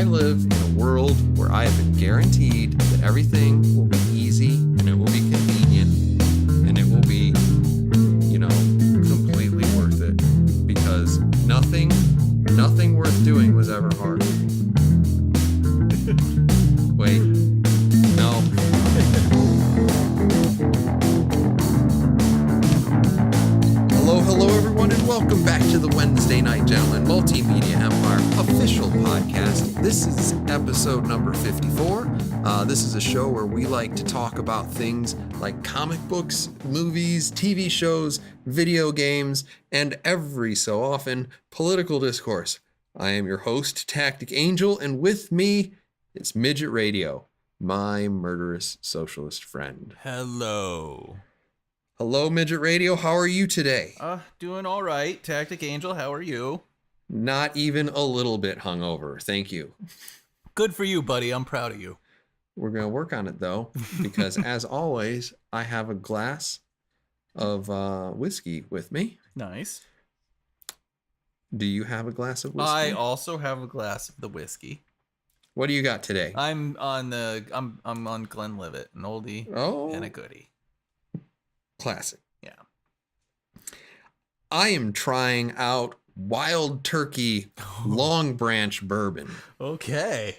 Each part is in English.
live in a world where I have been guaranteed that everything will be easy and it will be convenient and it will be, completely worth it, because nothing worth doing was ever hard. Wait, no. Hello everyone, and welcome back to the Wednesday Night Gentlemen Multimedia Empire official podcast. This is episode number 54. This is a show where we like to talk about things like comic books, movies, TV shows, video games, and every so often, political discourse. I am your host, Tactic Angel, and with me is Midget Radio, my murderous socialist friend. Hello. Hello, Midget Radio. How are you today? Doing all right. Tactic Angel, how are you? Not even a little bit hungover. Thank you. Good for you, buddy. I'm proud of you. We're going to work on it, though, because as always, I have a glass of whiskey with me. Nice. Do you have a glass of whiskey? I also have a glass of the whiskey. What do you got today? I'm on Glenlivet, an oldie and a goodie. Classic. Yeah. I am trying out Wild Turkey Long Branch Bourbon. Okay.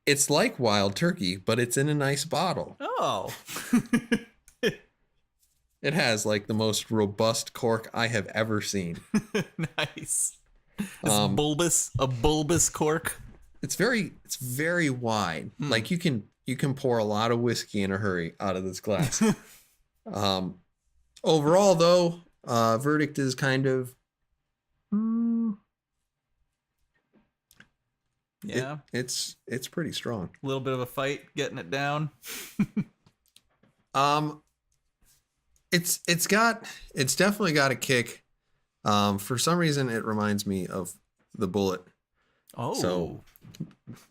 It's like Wild Turkey, but it's in a nice bottle. Oh. It has like the most robust cork I have ever seen. Nice. It's a bulbous cork. It's very wide. Like you can pour a lot of whiskey in a hurry out of this glass. Overall, though, verdict is kind of, yeah, it's pretty strong. A little bit of a fight getting it down. It's definitely got a kick. For some reason, it reminds me of the Bullet. Oh, so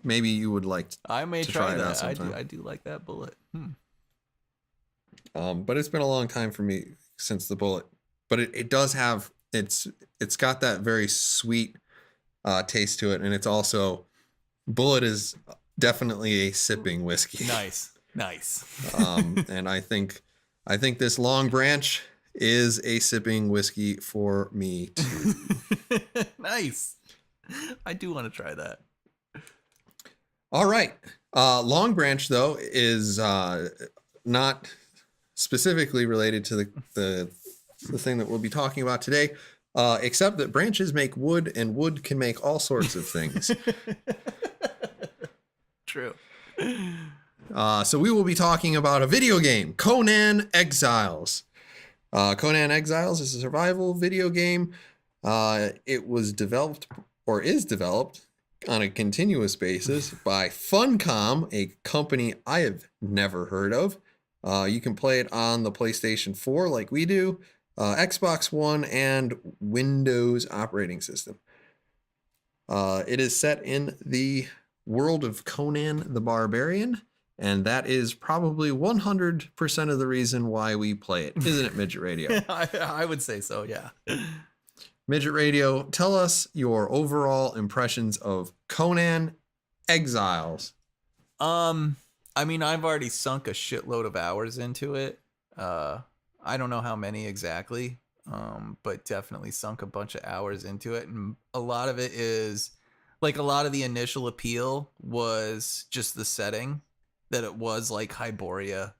maybe you would like to I may try it that. out sometime. I do like that Bullet. But it's been a long time for me since the Bullet. But it does have it's got that very sweet taste to it, and it's also Bullet is definitely a sipping whiskey. Nice. And I think this Long Branch is a sipping whiskey for me too. Nice. I do want to try that. All right. Long Branch, though, is not specifically related to the thing that we'll be talking about today, except that branches make wood, and wood can make all sorts of things. True. So we will be talking about a video game, Conan Exiles. Conan Exiles is a survival video game. It was developed or is developed on a continuous basis by Funcom, a company I have never heard of. You can play it on the PlayStation 4 like we do, Xbox One, and Windows operating system. It is set in the world of Conan the Barbarian, and that is probably 100% of the reason why we play it, isn't it, Midget Radio? I would say so, yeah. Midget Radio, tell us your overall impressions of Conan Exiles. I mean, I've already sunk a shitload of hours into it. I don't know how many exactly, but definitely sunk a bunch of hours into it. And a lot of it is, like, a lot of the initial appeal was just the setting, that it was like Hyboria,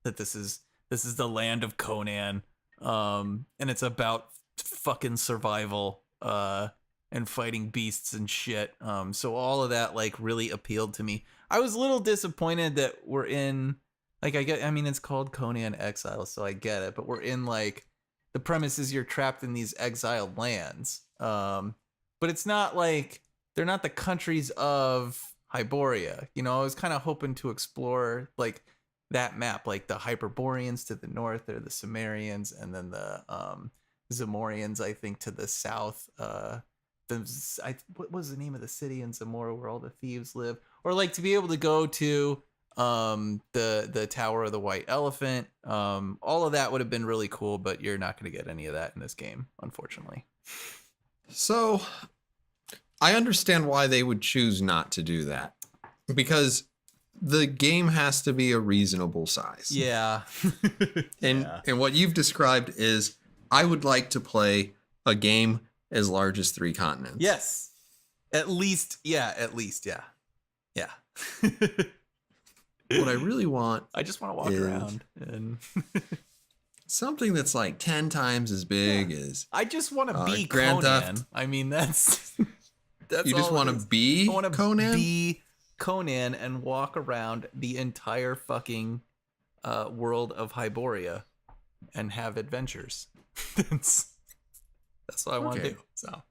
that this is the land of Conan, and it's about fucking survival and fighting beasts and shit. So all of that like really appealed to me. I was a little disappointed that we're in, like, I mean it's called Conan Exiles, so I get it, but we're in, like, the premise is you're trapped in these exiled lands, but it's not like they're not the countries of Hyboria. I was kind of hoping to explore like that map, like the Hyperboreans to the north, or the Sumerians, and then the Zamorians, I think, to the south. What was the name of the city in Zamora where all the thieves live? Or like to be able to go to the Tower of the White Elephant. All of that would have been really cool, but you're not going to get any of that in this game, unfortunately. So I understand why they would choose not to do that, because the game has to be a reasonable size. Yeah. And what you've described is, I would like to play a game as large as 3 continents. Yes. At least, yeah. Yeah. What I really want, I just want to walk around and something that's like 10 times as big as. I just want to be Grand Conan. Theft. I mean, that's You just want to be I want to Conan? be Conan and walk around the entire fucking world of Hyboria and have adventures. that's what I want to do. So,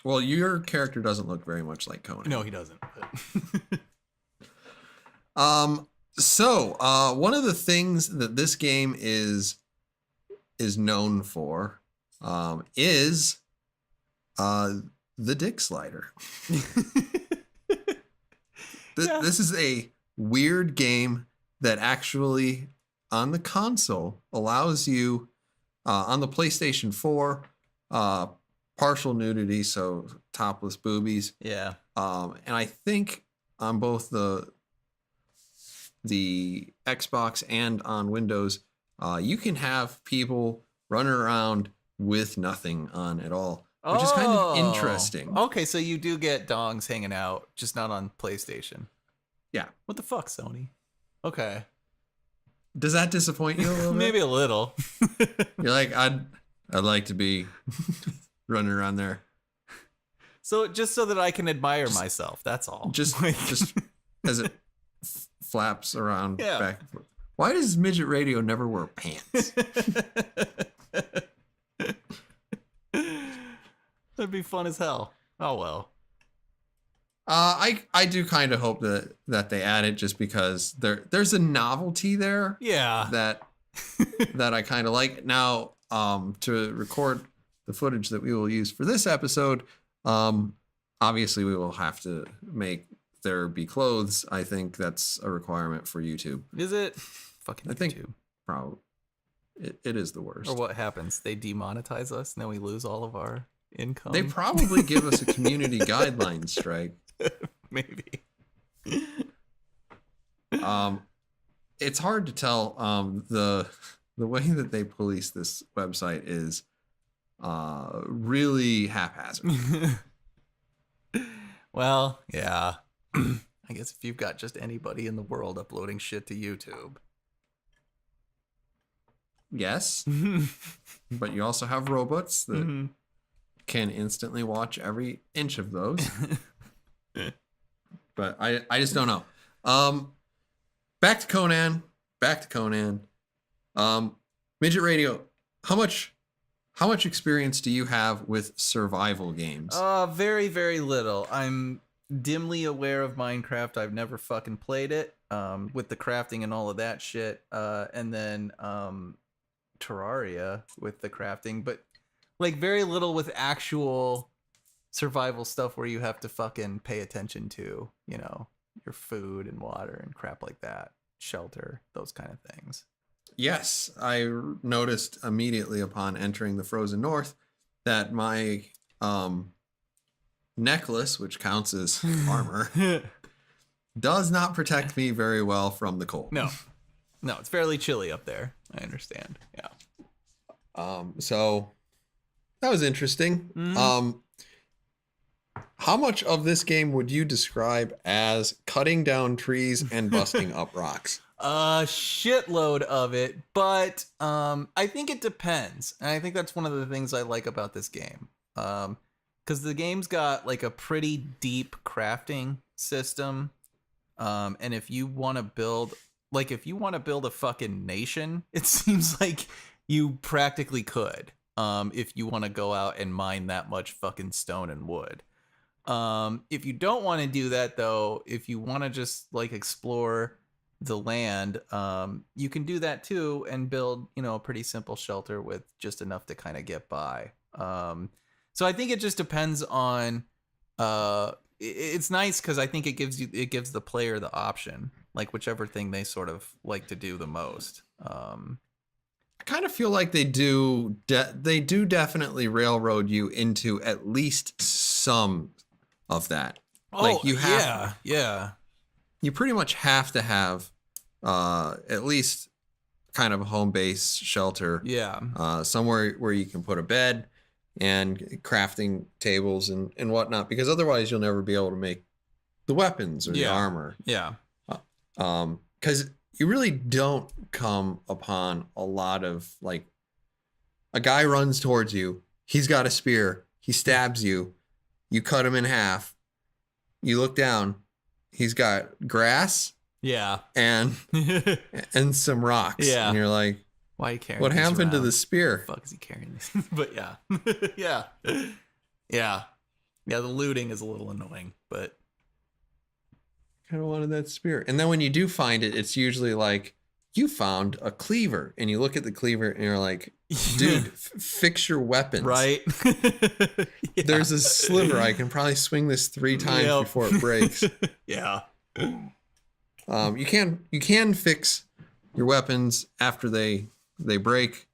Well, your character doesn't look very much like Conan. no, he doesn't. But So one of the things that this game is known for is the dick slider. This is a weird game that actually on the console allows you on the PlayStation 4 partial nudity, so topless boobies. yeah. And I think on both the Xbox and on Windows, you can have people running around with nothing on at all, which is kind of interesting. Okay, so you do get dongs hanging out, just not on PlayStation. Yeah. What the fuck, Sony? Okay. Does that disappoint you a little bit? Maybe a little. You're like, I'd like to be running around there. So just so that I can admire myself, that's all. Just as it flaps around Yeah. back and forth. Why does Midget Radio never wear pants? That'd be fun as hell. Oh well. I do kind of hope that they add it, just because there's a novelty there Yeah. that I kind of like. Now, to record the footage that we will use for this episode, obviously we will have to make there be clothes. I think that's a requirement for YouTube. Is it? Fucking I think YouTube. probably it is the worst. Or what happens? They demonetize us and then we lose all of our income. They probably give us a community guidelines strike. Maybe. It's hard to tell. The way that they police this website is really haphazard. Well, yeah. I guess if you've got just anybody in the world uploading shit to YouTube. Yes, but you also have robots that can instantly watch every inch of those. But I just don't know. Back to Conan. Midget Radio, how much experience do you have with survival games? Very, very little. I'm dimly aware of Minecraft. I've never fucking played it. With the crafting and all of that shit. And then Terraria with the crafting, but like very little with actual survival stuff where you have to fucking pay attention to, you know, your food and water and crap like that, shelter, those kind of things. Yes, I noticed immediately upon entering the Frozen North that my necklace, which counts as armor, does not protect me very well from the cold. No, it's fairly chilly up there. I understand. Yeah. So that was interesting. How much of this game would you describe as cutting down trees and busting up rocks? A shitload of it, but I think it depends. And I think that's one of the things I like about this game. Because the game's got like a pretty deep crafting system. And if you want to build a fucking nation, it seems like you practically could. If you want to go out and mine that much fucking stone and wood. If you don't want to do that though, if you want to just like explore the land, you can do that too and build, you know, a pretty simple shelter with just enough to kind of get by. So I think it just depends on, it's nice because I think it gives the player the option, like whichever thing they sort of like to do the most. I kind of feel like they do definitely railroad you into at least some of that. Oh, like you have, yeah. you pretty much have to have at least kind of a home base shelter. Yeah. Somewhere where you can put a bed and crafting tables and whatnot, because otherwise you'll never be able to make the weapons or the armor. Yeah. Because you really don't come upon a lot of, like, a guy runs towards you, he's got a spear, he stabs you, you cut him in half, you look down, he's got grass, yeah, and some rocks, yeah, and you're like, why are you carrying? What happened to around? the spear? The fuck is he carrying this? But yeah, yeah. The looting is a little annoying, but Kind of wanted that spear. And then when you do find it, it's usually like, you found a cleaver, and you look at the cleaver and you're like, dude, fix your weapons. Right. Yeah. There's a sliver. I can probably swing this 3 times before it breaks. Yeah. You can fix your weapons after they break,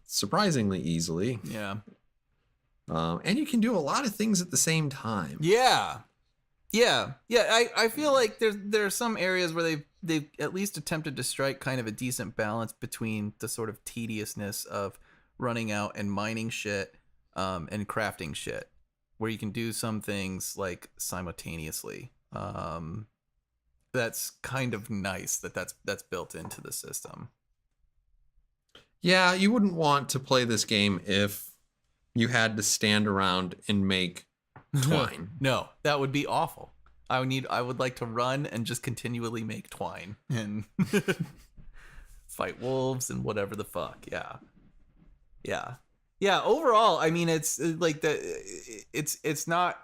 surprisingly easily. Yeah. And you can do a lot of things at the same time. Yeah. I feel like there are some areas where they've at least attempted to strike kind of a decent balance between the sort of tediousness of running out and mining shit, and crafting shit, where you can do some things like simultaneously. That's kind of nice that's built into the system. Yeah, you wouldn't want to play this game if you had to stand around and make twine. No, that would be awful. I would like to run and just continually make twine and fight wolves and whatever the fuck. Yeah. Overall, I mean, it's like it's not.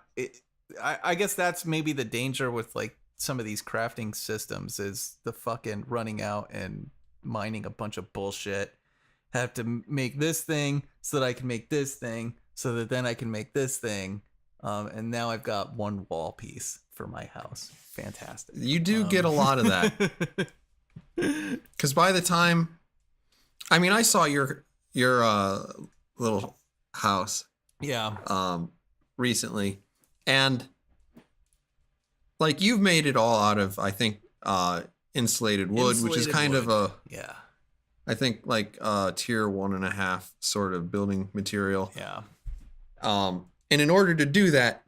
I guess that's maybe the danger with like some of these crafting systems is the fucking running out and mining a bunch of bullshit. Have to make this thing so that I can make this thing so that then I can make this thing. And now I've got one wall piece for my house. Fantastic. You do get a lot of that. Because by the time, I mean, I saw your little house. Yeah. Recently, and like you've made it all out of, I think, insulated wood, which is kind of a, I think, like tier 1.5 sort of building material. Yeah. And in order to do that,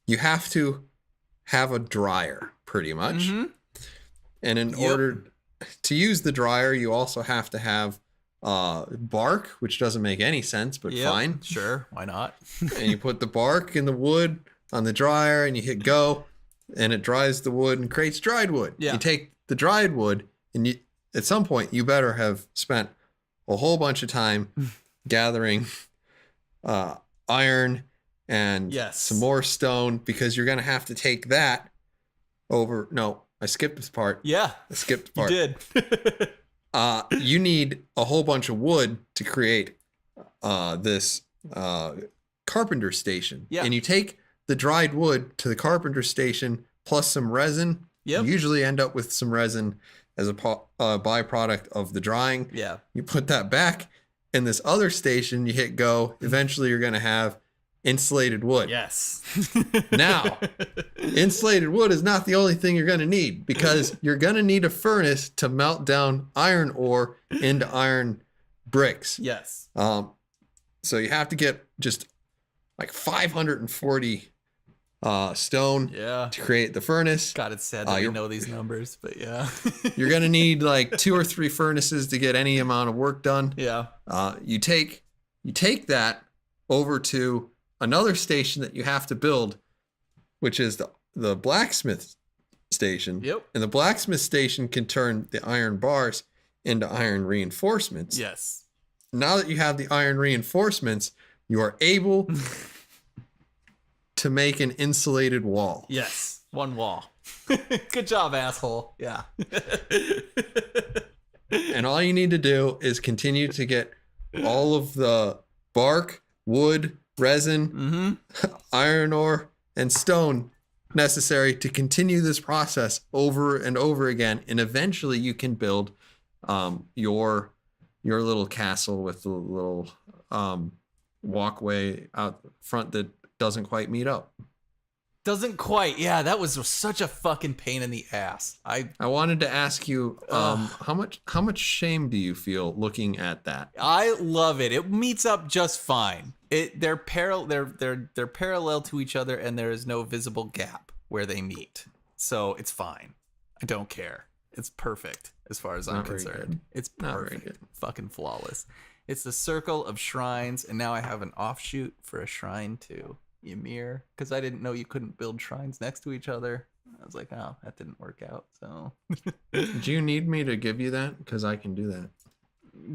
you have to have a dryer, pretty much. Mm-hmm. And in order to use the dryer, you also have to have bark, which doesn't make any sense, but fine. Sure, why not? And you put the bark and the wood on the dryer, and you hit go, and it dries the wood and creates dried wood. Yeah. You take the dried wood, and you, at some point, you better have spent a whole bunch of time gathering iron and some more stone, because you're going to have to take that over. No, I skipped this part. Yeah. I skipped the part. You did. You need a whole bunch of wood to create this carpenter station. Yeah. And you take the dried wood to the carpenter station plus some resin. Yep. You usually end up with some resin as a byproduct of the drying. Yeah. You put that back in this other station, you hit go. Eventually you're going to have insulated wood. Yes. Now, insulated wood is not the only thing you're going to need, because you're going to need a furnace to melt down iron ore into iron bricks. Yes. So you have to get just like 540 stone to create the furnace. God, it's sad that you know these numbers, but yeah. You're going to need like 2 or 3 furnaces to get any amount of work done. Yeah. You take that over to another station that you have to build, which is the blacksmith station. Yep. And the blacksmith station can turn the iron bars into iron reinforcements. Yes. Now that you have the iron reinforcements, you are able to make an insulated wall. Yes. One wall. Good job, asshole. Yeah. And all you need to do is continue to get all of the bark, wood, resin, iron ore, and stone necessary to continue this process over and over again. And eventually you can build your little castle with the little walkway out front that doesn't quite meet up. Doesn't quite. Yeah, that was such a fucking pain in the ass. I wanted to ask you, how much shame do you feel looking at that? I love it. It meets up just fine. They're parallel to each other, and there is no visible gap where they meet. So it's fine. I don't care. It's perfect as far as I'm concerned. It's perfect. Fucking flawless. It's the circle of shrines, and now I have an offshoot for a shrine to Ymir, because I didn't know you couldn't build shrines next to each other. I was like, oh, that didn't work out. So do you need me to give you that? Because I can do that.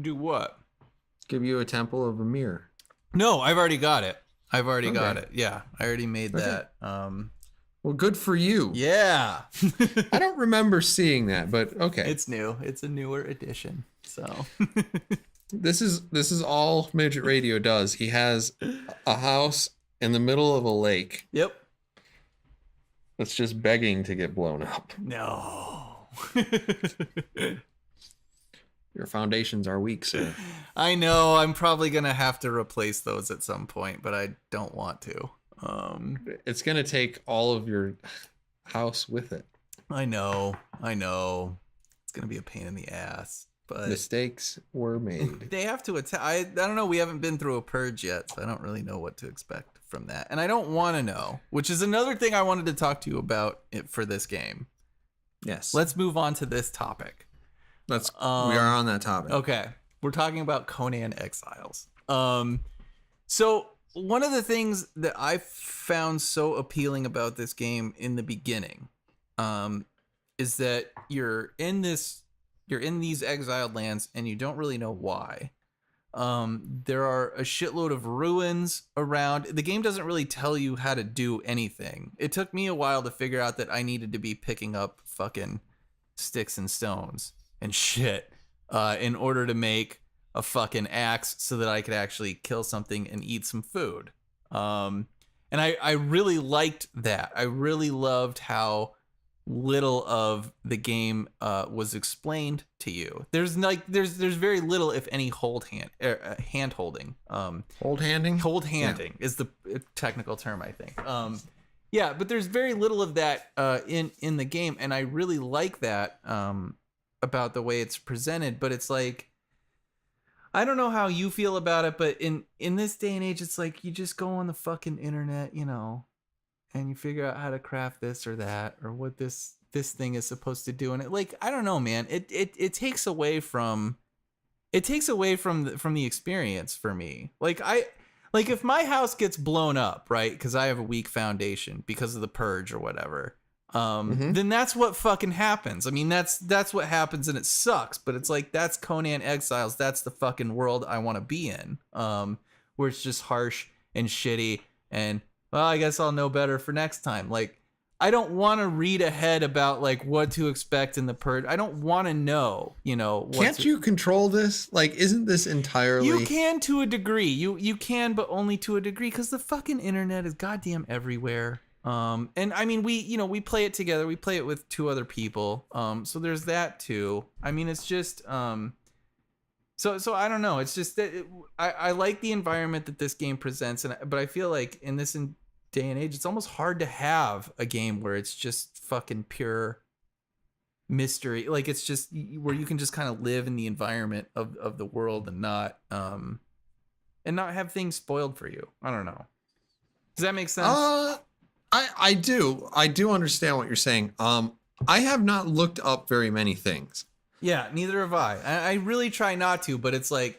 Do what? Give you a temple of Ymir. No, I've already got it. Got it. Yeah, I already made that. Well, good for you. Yeah. I don't remember seeing that, but okay. It's new. It's a newer edition. So this is all Midget Radio does. He has a house in the middle of a lake. Yep. It's just begging to get blown up. No. Your foundations are weak, sir. I know. I'm probably going to have to replace those at some point, but I don't want to. It's going to take all of your house with it. I know. It's going to be a pain in the ass. But mistakes were made. They have to attack. I don't know. We haven't been through a purge yet, so I don't really know what to expect from that. And I don't want to know, which is another thing I wanted to talk to you about for this game. Yes. Let's move on to this topic. We are on that topic. Okay. We're talking about Conan Exiles. So one of the things that I found so appealing about this game in the beginning, is that you're in these exiled lands and you don't really know why. There are a shitload of ruins around. The game doesn't really tell you how to do anything. It took me a while to figure out that I needed to be picking up fucking sticks and stones and shit in order to make a fucking axe so that I could actually kill something and eat some food. And I really liked that. I really loved how little of the game was explained to you. There's very little, if any, hand holding. Hold handing is the technical term, I think. Yeah, but there's very little of that in the game, and I really like that about the way it's presented. But it's like, I don't know how you feel about it, but in this day and age, it's like you just go on the fucking internet, and you figure out how to craft this or that, or what this thing is supposed to do. And it, like, I don't know, man, it takes away from the experience for me. Like if my house gets blown up, right, because I have a weak foundation because of the purge or whatever, then that's what fucking happens. I mean, that's what happens, and it sucks, but it's like, that's Conan Exiles. That's the fucking world I want to be in, where it's just harsh and shitty, and well, I guess I'll know better for next time. Like, I don't want to read ahead about like what to expect in the purge. I don't want to know, Can't you control this? Like, isn't this entirely... You can to a degree. You can, but only to a degree, because the fucking internet is goddamn everywhere. And I mean, we play it together. We play it with 2 other people. So there's that too. I mean, it's just, so I don't know. It's just that I like the environment that this game presents, but I feel like in this day and age, it's almost hard to have a game where it's just fucking pure mystery. Like, it's just where you can just kind of live in the environment of the world and not have things spoiled for you. I don't know. Does that make sense? I do understand what you're saying. I have not looked up very many things. Yeah, neither have I. I really try not to, but it's like,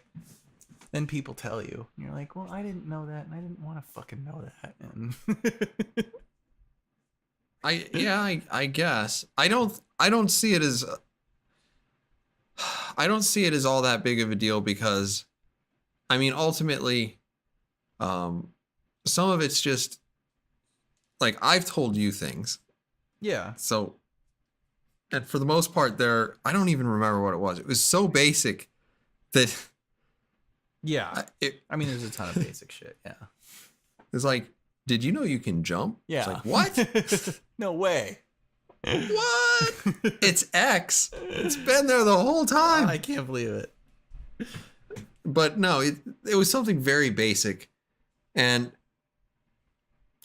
then people tell you, and you're like, well, I didn't know that, and I didn't want to fucking know that. And I guess I don't see it as all that big of a deal, because I mean, ultimately, some of it's just like, I've told you things. Yeah. So, and for the most part, I don't even remember what it was. It was so basic that. Yeah. I mean, there's a ton of basic shit. Yeah. It's like, did you know you can jump? Yeah. It's like, what? No way. What? It's X. It's been there the whole time. I can't believe it. But no, it was something very basic. And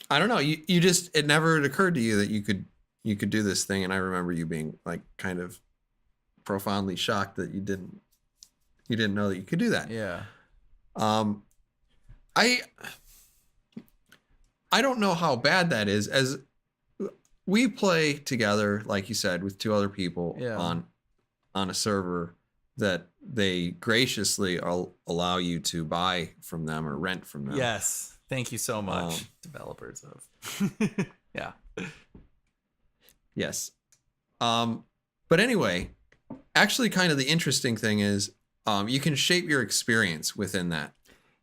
I don't know. You just, it never occurred to you that you could do this thing. And I remember you being like kind of profoundly shocked that you didn't know that you could do that. Yeah. I don't know how bad that is, as we play together, like you said, with 2 other people on a server that they graciously allow you to buy from them or rent from them. Yes. Thank you so much, developers of. Yeah. Yes. But anyway, actually kind of the interesting thing is you can shape your experience within that.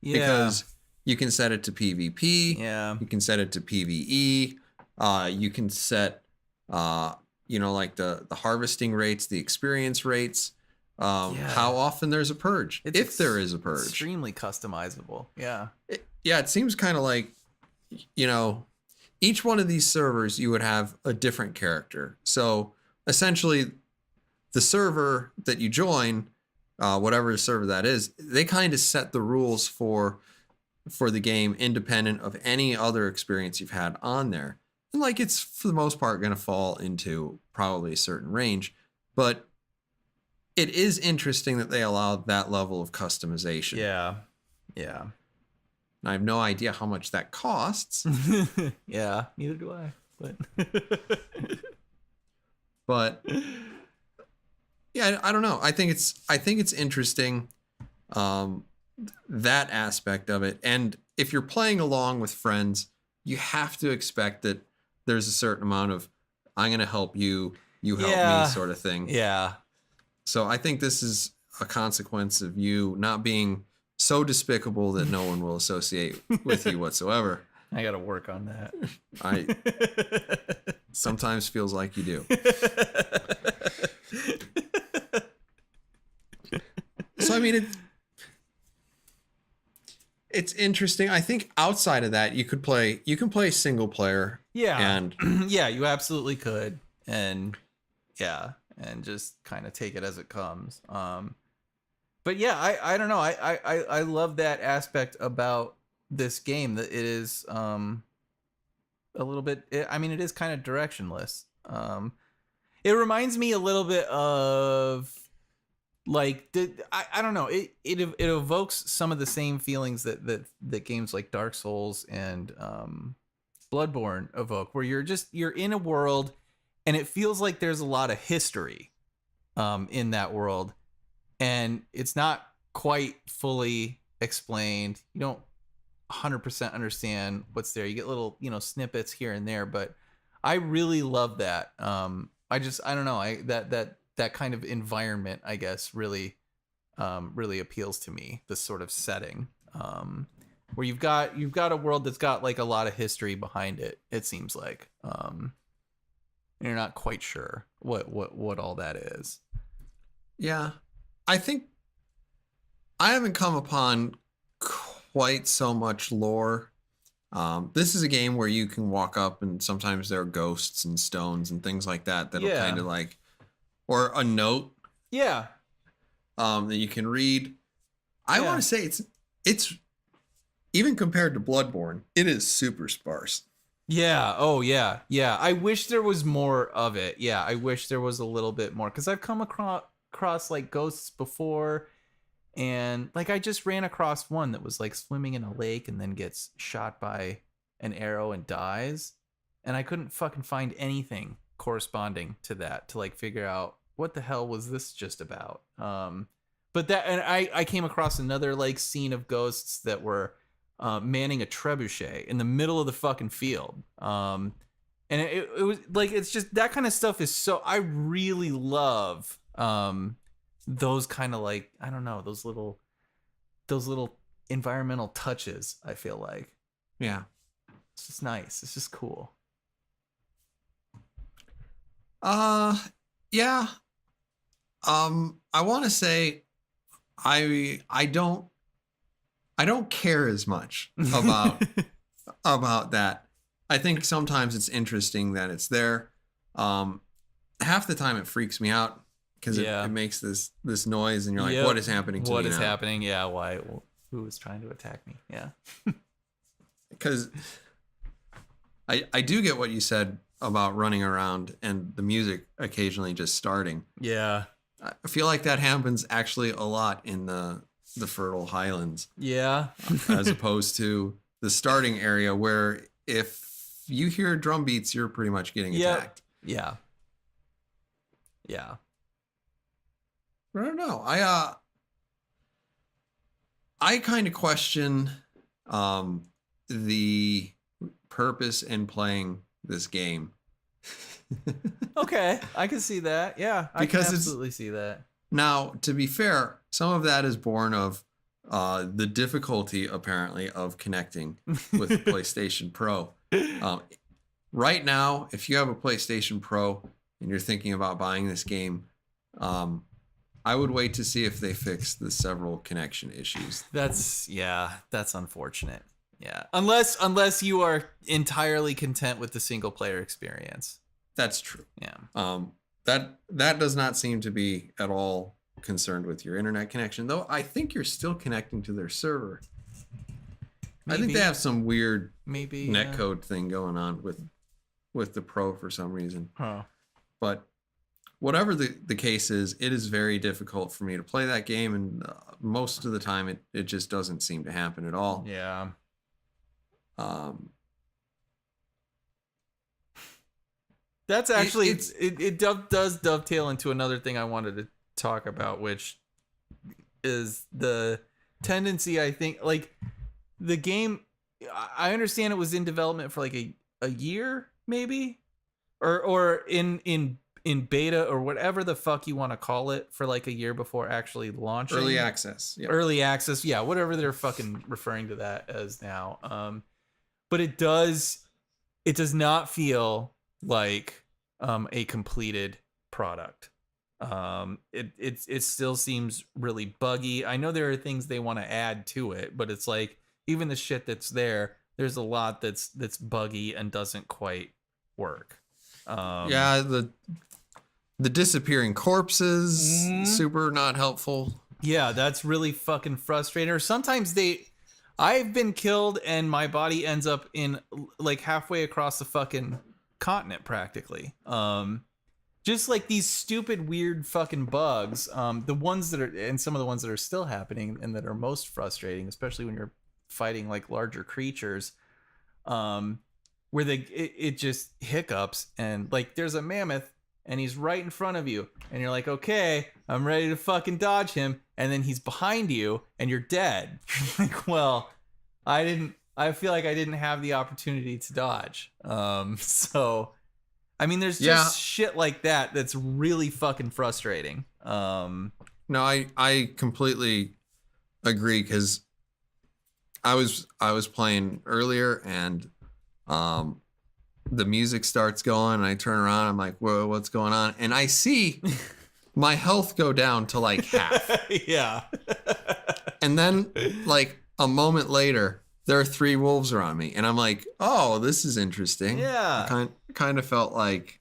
Yeah. Because you can set it to PvP. Yeah. You can set it to PvE. You can set, like the harvesting rates, the experience rates, how often there's a purge, if there is a purge. Extremely customizable. Yeah. It seems kind of like, each one of these servers, you would have a different character. So essentially, the server that you join, whatever server that is, they kind of set the rules for the game independent of any other experience you've had on there. And like, it's for the most part going to fall into probably a certain range, but it is interesting that they allow that level of customization. Yeah. Yeah. I have no idea how much that costs. Yeah, neither do I. But yeah, I don't know. I think it's interesting, that aspect of it. And if you're playing along with friends, you have to expect that there's a certain amount of I'm going to help you, you help me sort of thing. Yeah. So I think this is a consequence of you not being so despicable that no one will associate with you whatsoever. I got to work on that. I sometimes feels like you do. So, I mean, it's interesting. I think outside of that, you can play single player. Yeah. And yeah, you absolutely could. And yeah, and just kind of take it as it comes. But yeah, I don't know. I love that aspect about this game, that it is a little bit, it is kind of directionless. It reminds me a little bit of like I don't know, it evokes some of the same feelings that games like Dark Souls and Bloodborne evoke, where you're in a world and it feels like there's a lot of history in that world, and it's not quite fully explained. You don't 100% understand what's there. You get little, snippets here and there, but I really love that. I don't know. That kind of environment, I guess, really appeals to me. This sort of setting, where you've got a world that's got like a lot of history behind it. It seems like, and you're not quite sure what all that is. Yeah, I think I haven't come upon quite so much lore. This is a game where you can walk up and sometimes there are ghosts and stones and things like that that'll kind of like, or a note. Yeah. That you can read. I want to say it's even compared to Bloodborne, it is super sparse. Yeah. Oh yeah. Yeah. I wish there was more of it. Yeah. I wish there was a little bit more, because I've come across like ghosts before. And like, I just ran across one that was like swimming in a lake and then gets shot by an arrow and dies. And I couldn't fucking find anything corresponding to that to like figure out what the hell was this just about. But that, and I came across another like scene of ghosts that were manning a trebuchet in the middle of the fucking field. And it was like, it's just that kind of stuff is so, I really love those kind of like, I don't know, those little environmental touches, I feel like. Yeah. It's just nice. It's just cool. Yeah. I want to say I don't care as much about about that. I think sometimes it's interesting that it's there. Half the time it freaks me out, because it makes this noise and you're like, what is happening to me now? What is happening? Yeah, why? Who is trying to attack me? Yeah. Because I do get what you said about running around and the music occasionally just starting. Yeah. I feel like that happens actually a lot in the Fertile Highlands. Yeah. As opposed to the starting area where if you hear drum beats, you're pretty much getting attacked. Yeah. Yeah. I don't know. I kind of question the purpose in playing this game. Okay, I can see that. Yeah, I Because can it's- absolutely see that. Now, to be fair, some of that is born of the difficulty, apparently, of connecting with the PlayStation Pro. Right now, if you have a PlayStation Pro and you're thinking about buying this game, I would wait to see if they fix the several connection issues. That's unfortunate. Yeah, unless you are entirely content with the single player experience. That's true. Yeah. That does not seem to be at all concerned with your internet connection, though. I think you're still connecting to their server. I think they have some weird netcode thing going on with the Pro for some reason. Huh. But whatever the case is, it is very difficult for me to play that game, and most of the time it just doesn't seem to happen at all. Yeah. That's actually it does dovetail into another thing I wanted to talk about, which is the tendency, I think, like the game. I understand it was in development for like a year, maybe, or in beta or whatever the fuck you want to call it, for like a year before actually launching. Early access. Yep. Early access, yeah, whatever they're fucking referring to that as now. But it does not feel like a completed product. It still seems really buggy. I know there are things they want to add to it, but it's like even the shit that's there's a lot that's buggy and doesn't quite work. Yeah, the disappearing corpses, super not helpful. Yeah, that's really fucking frustrating. Or sometimes I've been killed and my body ends up in like halfway across the fucking continent practically. Just like these stupid weird fucking bugs. The ones that are, and some of the ones that are still happening and that are most frustrating, especially when you're fighting like larger creatures, where it just hiccups, and like there's a mammoth and he's right in front of you and you're like, okay, I'm ready to fucking dodge him, and then he's behind you and you're dead. Like, well, I feel like I didn't have the opportunity to dodge. So I mean, there's just shit like that that's really fucking frustrating. No, I completely agree, because I was playing earlier and the music starts going and I turn around, I'm like, whoa, what's going on? And I see my health go down to like half. Yeah. And then like a moment later, there are 3 wolves around me, and I'm like, oh, this is interesting. Yeah. I kind of felt like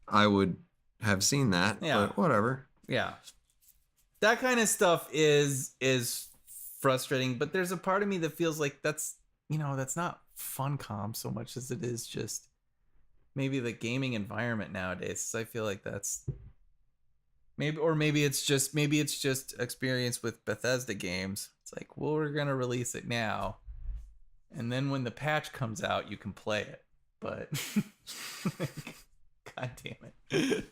I would have seen that, but whatever. Yeah. That kind of stuff is frustrating, but there's a part of me that feels like that's not Funcom so much as it is just maybe the gaming environment nowadays. I feel like that's maybe it's just experience with Bethesda games. It's like, well, we're going to release it now, and then when the patch comes out, you can play it. But God damn it.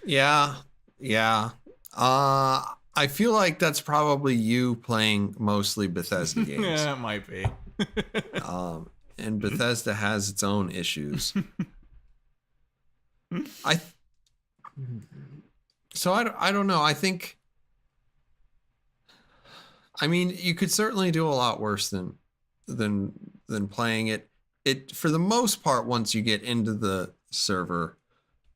Yeah. I feel like that's probably you playing mostly Bethesda games. Yeah, it might be. And Bethesda has its own issues. I don't know. I mean, you could certainly do a lot worse than playing it. For the most part, once you get into the server,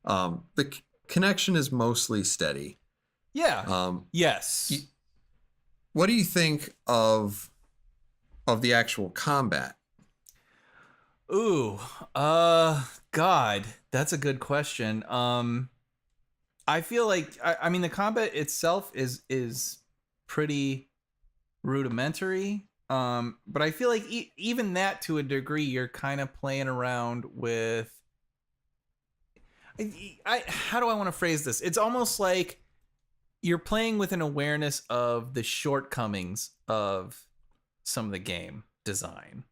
the connection is mostly steady. Yeah. Yes. What do you think of the actual combat? Ooh, God, that's a good question. I feel like I mean the combat itself is pretty rudimentary. But I feel like even that, to a degree, you're kind of playing around with. How do I want to phrase this? It's almost like you're playing with an awareness of the shortcomings of some of the game design,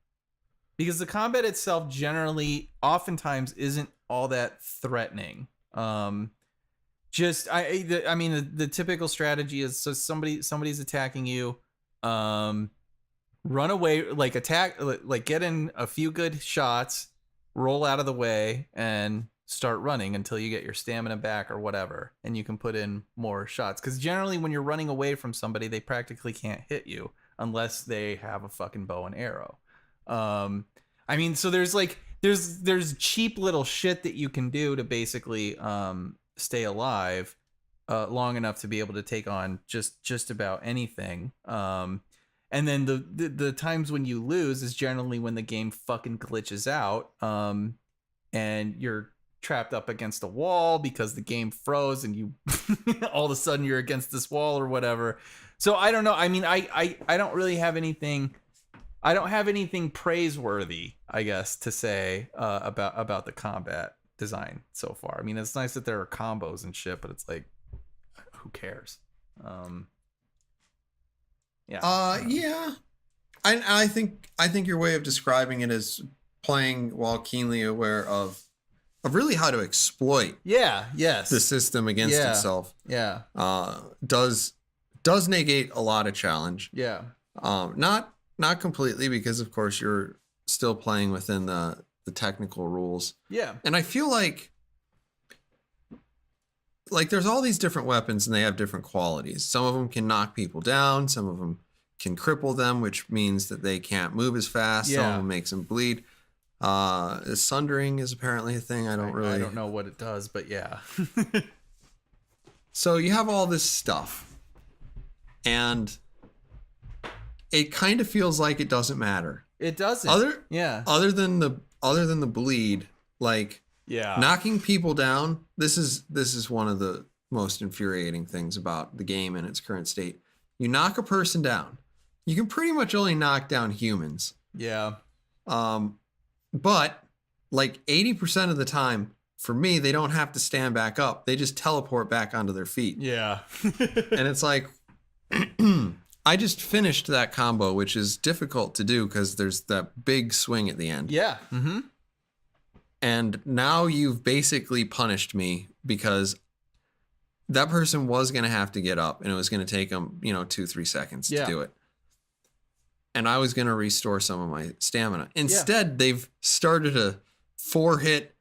because the combat itself generally, oftentimes, isn't all that threatening. I mean, the typical strategy is, so somebody's attacking you, run away, like attack, like get in a few good shots, roll out of the way, and start running until you get your stamina back or whatever, and you can put in more shots. Because generally, when you're running away from somebody, they practically can't hit you unless they have a fucking bow and arrow. I mean, so there's cheap little shit that you can do to basically stay alive long enough to be able to take on just about anything. And then the times when you lose is generally when the game fucking glitches out, and you're trapped up against a wall because the game froze and you all of a sudden you're against this wall or whatever. So I don't know. I mean, I don't really have anything. I don't have anything praiseworthy, I guess, to say about the combat design so far. I mean, it's nice that there are combos and shit, but it's like, who cares? Yeah. Yeah. I think your way of describing it is playing while keenly aware of really how to exploit Yes. the system against itself. Yeah. Does negate a lot of challenge. Yeah. Not completely, because of course you're still playing within the technical rules. Yeah. And I feel like there's all these different weapons and they have different qualities. Some of them can knock people down. Some of them can cripple them, which means that they can't move as fast. Some of them makes them bleed. Sundering is apparently a thing. I don't know what it does, but yeah. So you have all this stuff, and it kind of feels like it doesn't matter. It doesn't. Other than the bleed, like knocking people down. This is one of the most infuriating things about the game in its current state. You knock a person down, you can pretty much only knock down humans. Yeah. But like 80% of the time, for me, they don't have to stand back up. They just teleport back onto their feet. Yeah. And it's like, I just finished that combo, which is difficult to do because there's that big swing at the end. Yeah. Mm-hmm. And now you've basically punished me because that person was going to have to get up and it was going to take them, 2-3 seconds to do it. And I was going to restore some of my stamina. Instead, they've started a 4-hit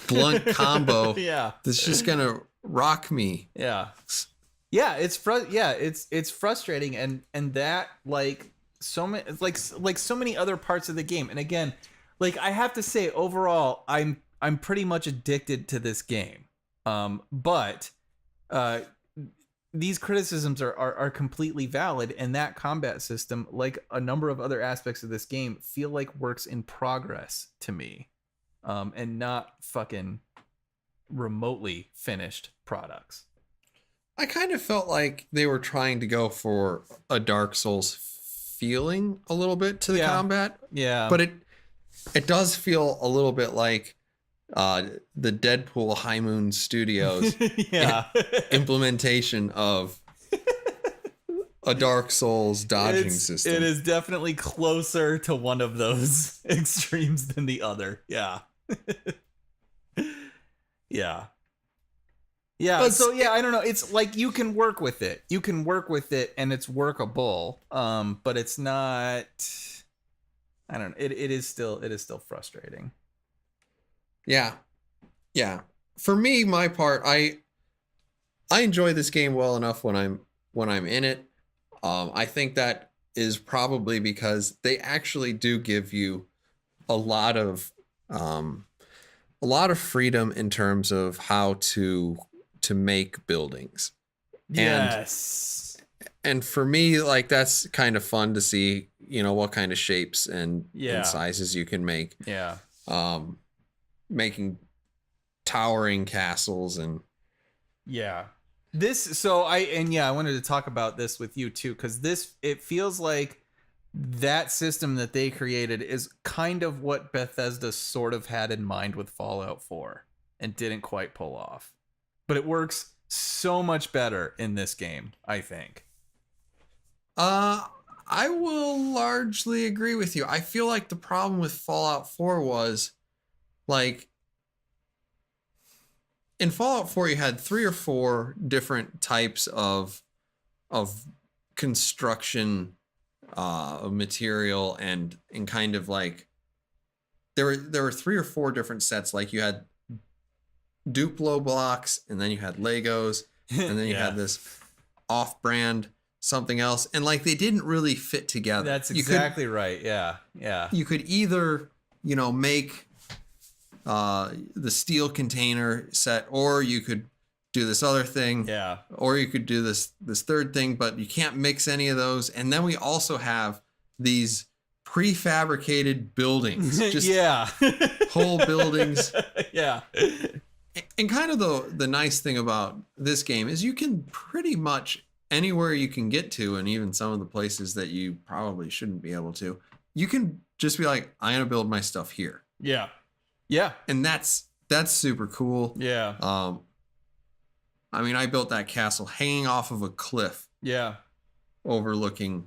blunt combo that's just going to rock me. Yeah. Yeah, it's frustrating, and that so many other parts of the game. And again, I have to say, overall, I'm pretty much addicted to this game. But these criticisms are completely valid, and that combat system, like a number of other aspects of this game, feel like works in progress to me, and not fucking remotely finished products. I kind of felt like they were trying to go for a Dark Souls feeling a little bit to the combat. Yeah. But it does feel a little bit like the Deadpool High Moon Studios implementation of a Dark Souls dodging system. It is definitely closer to one of those extremes than the other. Yeah. Yeah. Yeah. But so I don't know. It's like you can work with it. You can work with it and it's workable. But it's not, I don't know. It is still frustrating. Yeah. Yeah. For me, my part, I enjoy this game well enough when I'm in it. I think that is probably because they actually do give you a lot of freedom in terms of how to make buildings. Yes. And for me, that's kind of fun to see, what kind of shapes and sizes you can make. Yeah. Making towering castles and I wanted to talk about this with you too, because it feels like that system that they created is kind of what Bethesda sort of had in mind with Fallout 4 and didn't quite pull off. But it works so much better in this game, I think. I will largely agree with you. I feel like the problem with Fallout 4 was, like, in Fallout 4 you had 3 or 4 different types of construction of material, and kind of like there were 3 or 4 different sets. Like you had Duplo blocks, and then you had Legos, and then you had this off-brand something else, and like they didn't really fit together. That's exactly right. Yeah. You could either, make the steel container set, or you could do this other thing, or you could do this third thing, but you can't mix any of those. And then we also have these prefabricated buildings, just whole buildings. And kind of the nice thing about this game is you can pretty much anywhere you can get to, and even some of the places that you probably shouldn't be able to, you can just be like, I'm gonna build my stuff here. And that's super cool. I mean, I built that castle hanging off of a cliff overlooking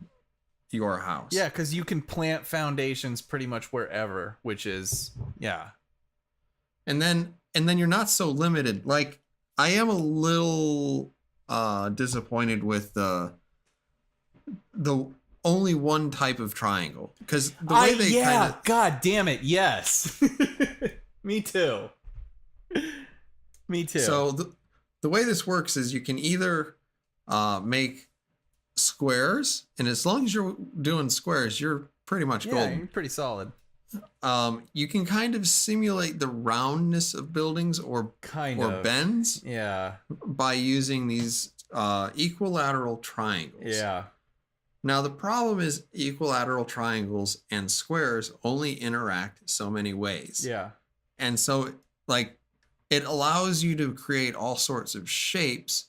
your house. Yeah, because you can plant foundations pretty much wherever, which is and then you're not so limited. Like, I am a little disappointed with the only one type of triangle, because the way they kind of, god damn it, yes. Me too. So the way this works is you can either make squares, and as long as you're doing squares, you're pretty much golden. You're pretty solid. You can kind of simulate the roundness of buildings or bends by using these equilateral triangles. Now the problem is equilateral triangles and squares only interact so many ways. And so, like, it allows you to create all sorts of shapes,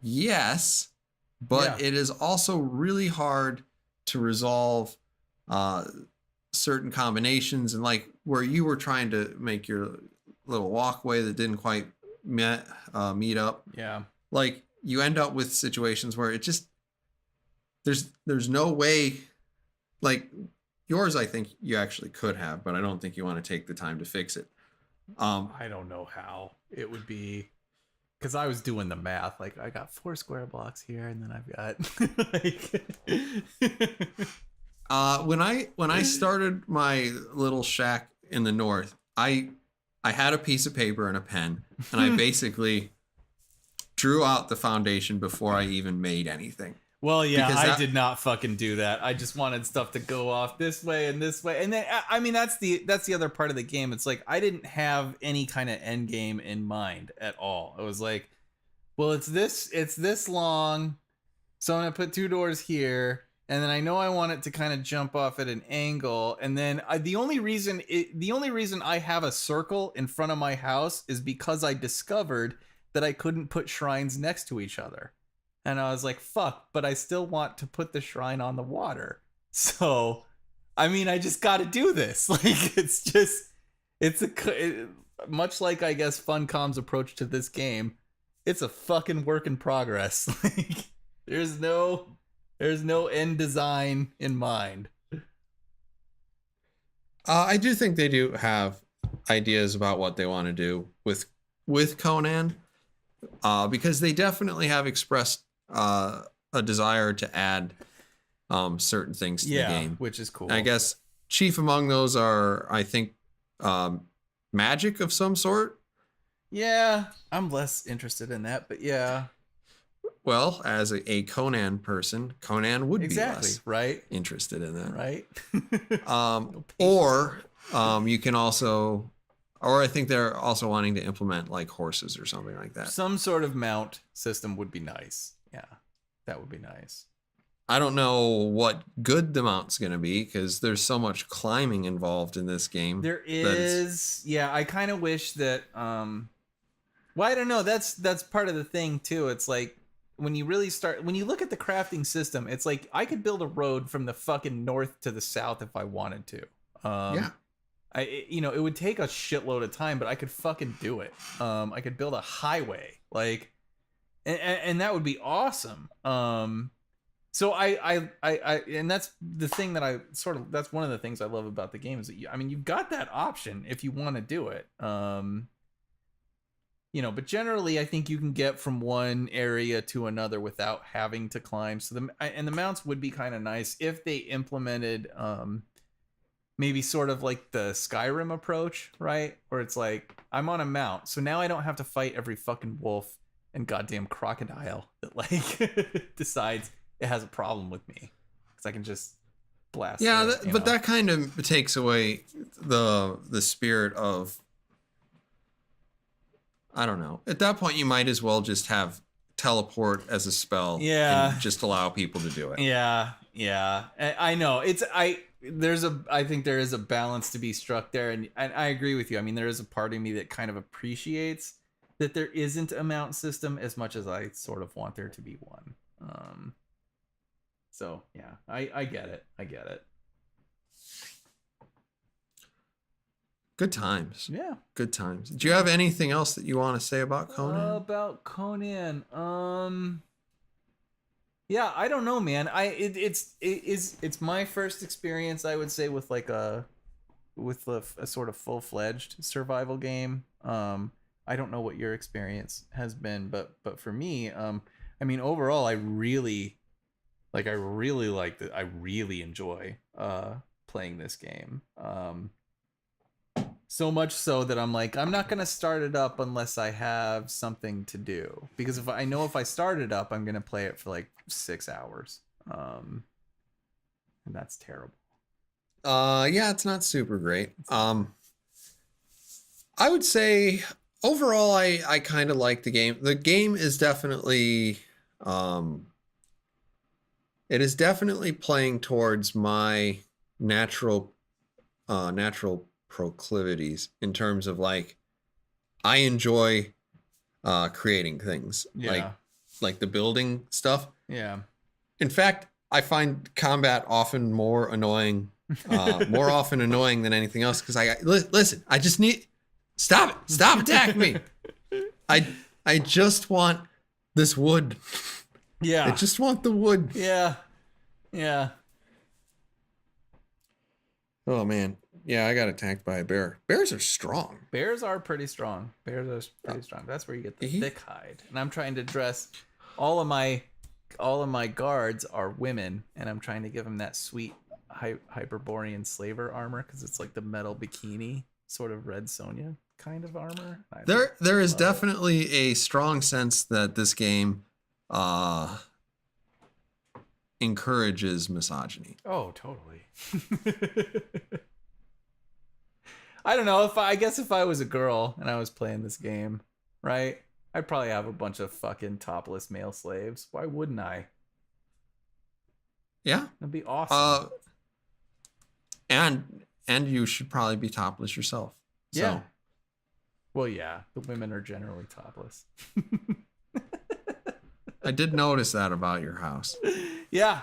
yes, but it is also really hard to resolve certain combinations. And like where you were trying to make your little walkway that didn't quite meet up, like you end up with situations where it just there's no way. Like yours, I think you actually could have, but I don't think you want to take the time to fix it. I don't know how it would be, because I was doing the math. Like, I got 4 square blocks here, and then I've got like when I started my little shack in the north, I had a piece of paper and a pen, and I basically drew out the foundation before I even made anything. Well, yeah, I did not fucking do that. I just wanted stuff to go off this way and this way. And then, I mean, that's the other part of the game. It's like, I didn't have any kind of end game in mind at all. It was like, well, it's this long, so I'm going to put 2 doors here. And then I know I want it to kind of jump off at an angle. And then the only reason I have a circle in front of my house is because I discovered that I couldn't put shrines next to each other. And I was like, fuck, but I still want to put the shrine on the water. So, I mean, I just got to do this. Like, much like, I guess, Funcom's approach to this game, it's a fucking work in progress. Like, there's no end design in mind. I do think they do have ideas about what they want to do with Conan, because they definitely have expressed a desire to add certain things to the game, which is cool. I guess chief among those are, I think, magic of some sort. Yeah, I'm less interested in that, but yeah. Well, as a Conan person, Conan would be less right interested in that, right? Or you can also, or I think they're also wanting to implement like horses or something like that. Some sort of mount system would be nice. Yeah, that would be nice. I don't know what good the mount's going to be, because there's so much climbing involved in this game. There is. Yeah, I kind of wish that well, I don't know, that's part of the thing too. It's like, when you really start, when you look at the crafting system, it's like I could build a road from the fucking north to the south if I wanted to. Yeah. It would take a shitload of time, but I could fucking do it. I could build a highway, like, and that would be awesome. So and that's the thing that that's one of the things I love about the game is that you've got that option if you want to do it. But generally I think you can get from one area to another without having to climb. So the mounts would be kind of nice if they implemented maybe sort of like the Skyrim approach, right? Where it's like I'm on a mount, so now I don't have to fight every fucking wolf and goddamn crocodile that like decides it has a problem with me, because I can just blast. Yeah, but that kind of takes away the spirit of, I don't know. At that point, you might as well just have teleport as a spell. Yeah. And just allow people to do it. Yeah. I know. I think there is a balance to be struck there, and I agree with you. I mean, there is a part of me that kind of appreciates that there isn't a mount system as much as I sort of want there to be one. So yeah, I get it. Good times. Yeah. Good times. Do you have anything else that you want to say about Conan? About Conan. Yeah, I don't know, man. It's my first experience, I would say, with a sort of full-fledged survival game. I don't know what your experience has been, but for me, overall, I really like it. I really enjoy playing this game. So much so that I'm like, I'm not gonna start it up unless I have something to do, because if I start it up, I'm gonna play it for like 6 hours, and that's terrible. Yeah, it's not super great. I would say overall, I kind of like the game. The game is definitely, it is definitely playing towards my natural proclivities in terms of like, I enjoy creating things. Yeah. like the building stuff. Yeah. In fact, I find combat often more annoying, more often annoying than anything else, because listen, I just need, stop attacking me. I just want this wood. Yeah. I just want the wood. Yeah. Oh man. Yeah, I got attacked by a bear. Bears are strong. Bears are pretty strong. That's where you get the thick hide. And I'm trying to dress all of my guards are women, and I'm trying to give them that sweet Hyperborean slaver armor, because it's like the metal bikini, sort of Red Sonja kind of armor. There is definitely a strong sense that this game encourages misogyny. Oh, totally. I don't know, I guess if I was a girl and I was playing this game, right, I'd probably have a bunch of fucking topless male slaves. Why wouldn't I? Yeah, that'd be awesome. And you should probably be topless yourself. So. Yeah. Well, yeah, the women are generally topless. I did notice that about your house. Yeah,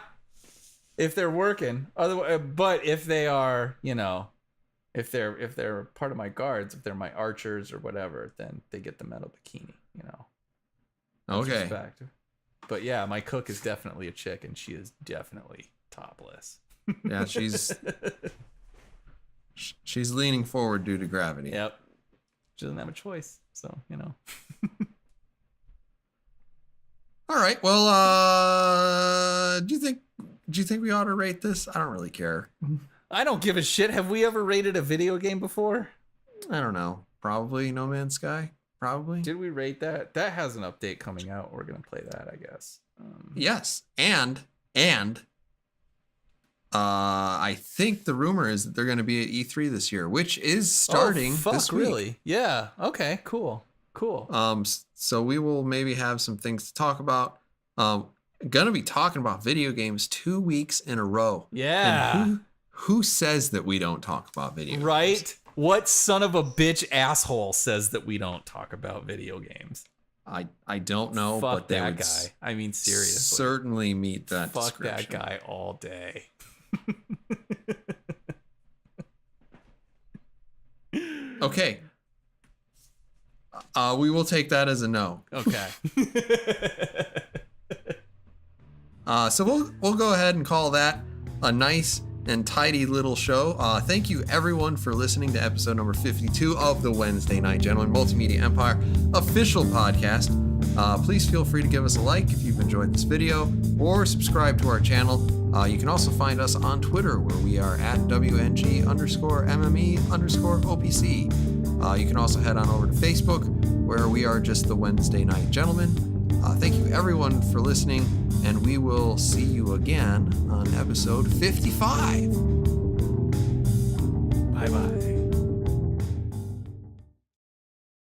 if they're working. Otherwise, but if they are, if they're part of my guards, if they're my archers or whatever, then they get the metal bikini. Okay. Respect. But yeah, my cook is definitely a chick, and she is definitely topless. Yeah, she's leaning forward due to gravity. Yep. She doesn't have a choice, so All right. Well, do you think we ought to rate this? I don't really care. I don't give a shit. Have we ever rated a video game before? I don't know. Probably No Man's Sky. Probably. Did we rate that? That has an update coming out. We're gonna play that, I guess. Yes, and I think the rumor is that they're going to be at E3 this year, which is starting this week. Really? Yeah. Okay. Cool. So we will maybe have some things to talk about. Gonna be talking about video games 2 weeks in a row. Yeah. And who says that we don't talk about video games? Right? What son of a bitch asshole says that we don't talk about video games? I don't know, Fuck but they that would guy. I mean, seriously. certainly meet that Fuck description. that guy all day. Okay. We will take that as a no. Okay. So we'll go ahead and call that a nice and tidy little show. Thank you everyone for listening to episode number 52 of the Wednesday Night Gentlemen Multimedia Empire official podcast. Please feel free to give us a like if you've enjoyed this video, or subscribe to our channel. You can also find us on Twitter, where we are at WNG_MME_OPC. You can also head on over to Facebook, where we are just the Wednesday Night Gentlemen. Thank you everyone for listening, and we will see you again on episode 55. Bye-bye.